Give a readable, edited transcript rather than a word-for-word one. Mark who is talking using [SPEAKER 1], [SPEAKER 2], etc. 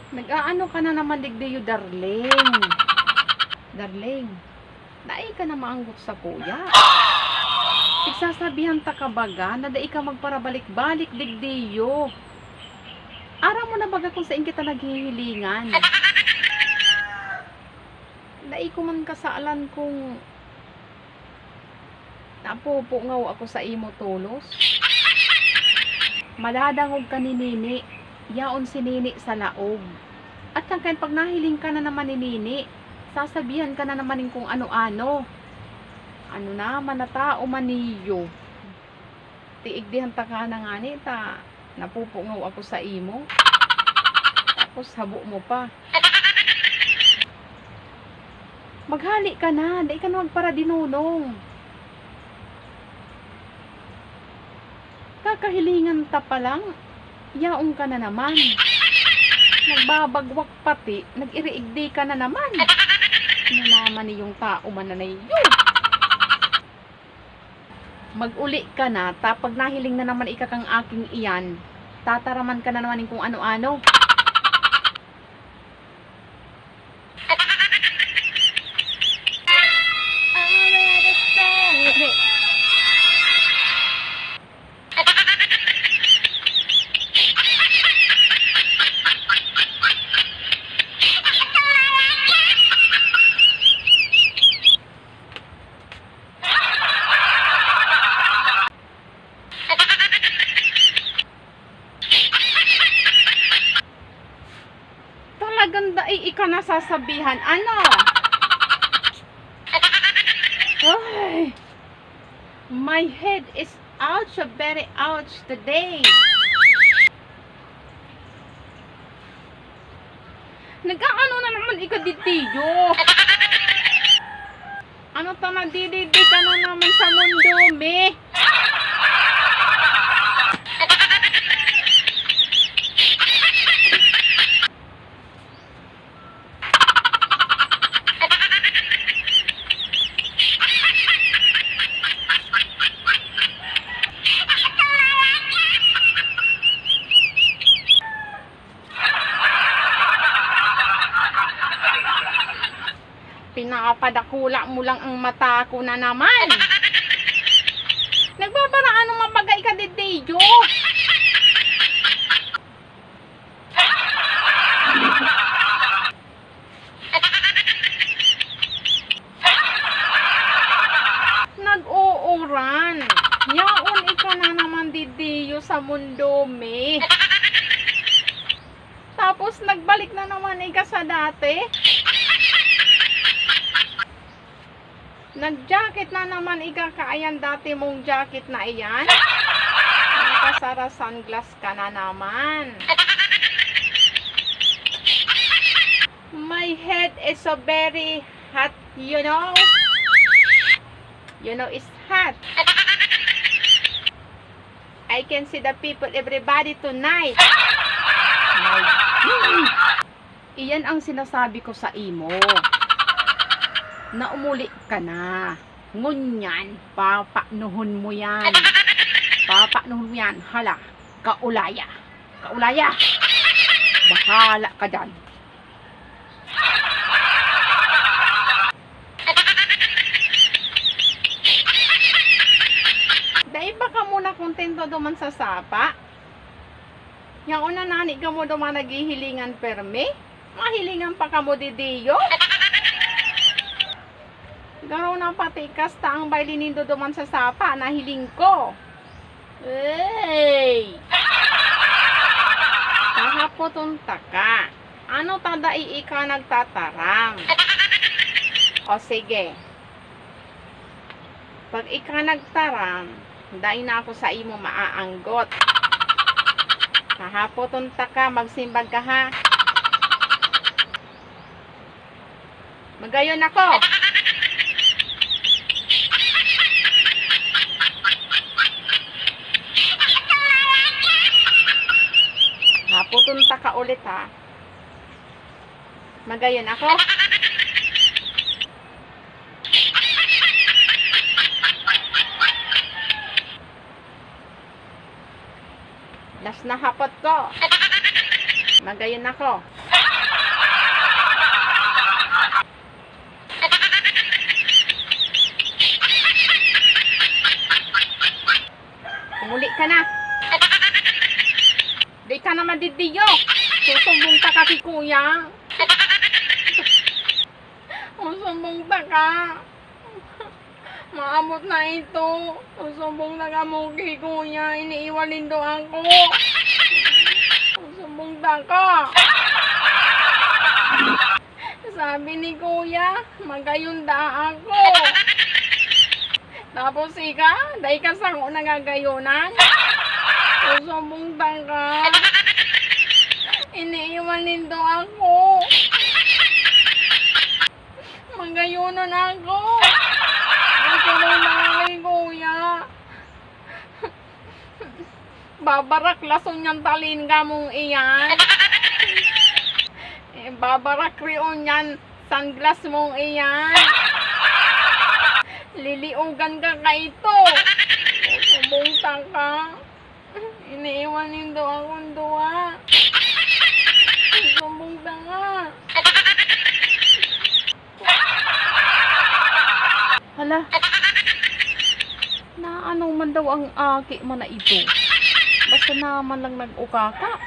[SPEAKER 1] Nag-aano ka na naman digdiyo, darling. Darling, dai ka na maanggot sa kuya. Igsasabihan ta ka baga na dai ka magparabalik-balik digdiyo. Ara mo na baga kung saan kita naghihilingan. Dai ko man kasaalan kung napupungaw ako sa imo tulos. Madadangog ka ni Nini, yaon si Nini sa laog. At hanggang pag nahiling ka na naman ni Nini, sasabihan ka na naman kung ano-ano. Ano naman na tao maniyo. Tiigdihan ta ka na nga ni, napupungaw ako sa imo. Tapos habo mo pa. Maghali ka na, di ka na magpara dinunong. Kakahilingan ta pa lang, yaong ka na naman. Nagbabagwak pati, nag-iriigdi ka na naman. Ano naman yung tao mananay yun? Mag-uli ka na, tapag nahiling na naman ikakang aking iyan, tataraman ka na naman kung ano-ano. Ganda ay ika nasasabihan. Ano? Ay, my head is ouch, very ouch today. Nag-aano na naman ika ditiyo? Ano ta nagdididi ka na naman sa mundo, me? Pinakapadakula mo lang ang mata ko na naman. Nagbabaraan ng mapagay ka didiyo. Nag-uuran. Yaon ika na naman didiyo sa mundo, me. Tapos nagbalik na naman ika sa dati. Nag-jacket na naman ikakaayan dati mong jacket na iyan. Nakasara sunglass ka na naman. My head is so very hot, you know? You know, it's hot. I can see the people, everybody tonight. Iyan ang sinasabi ko sa imo. Na umuli ka na. Ngunyan, papaknuhon mo yan. Papaknuhon mo yan. Hala, kaulaya. Kaulaya. Bahala ka dyan. Dahil baka muna kontento duman sa sapa. Yung una nani ka mo duman naghihilingan perme. Mahilingan pa ka mo didiyo. Garo na patikas ta ang bailinindo duman sa sapa, nahiling ko. Hey! Kahapoton taka. Ano tadai ika nagtataram? O sige. Pag ika nagtaram, dahil na ako sa imo maaanggot. Kahapoton taka, magsimbag ka ha. Magayon ako. Putunta ka ulit ha. Magayon ako. Last na hapot ko. Magayon ako. ka na. Di ka na madidiyo. Susumbong ka kay kuya. Susumbong ka. Maabot na ito. Susumbong na ka mo kay kuya. Iniiwanin do ako. Susumbong ka. Sabi ni kuya, magayunda ako. Tapos ika, dahil ka sang nagagayunan. Susumbong ka. Iniiwanin do ako. Magayunan ako. Susumbong na kay kuya. Babarak lason niyang talin ka mong iyan. Babarak riyon yan, sunglass mong iyan. Liliugan ka ito. Sumbungtang ka. Iniiwanin do akong duwa. Sumbungtang ka. Hala. Na ano man daw ang aki mo na ito. Basta naman lang nag-ukaka.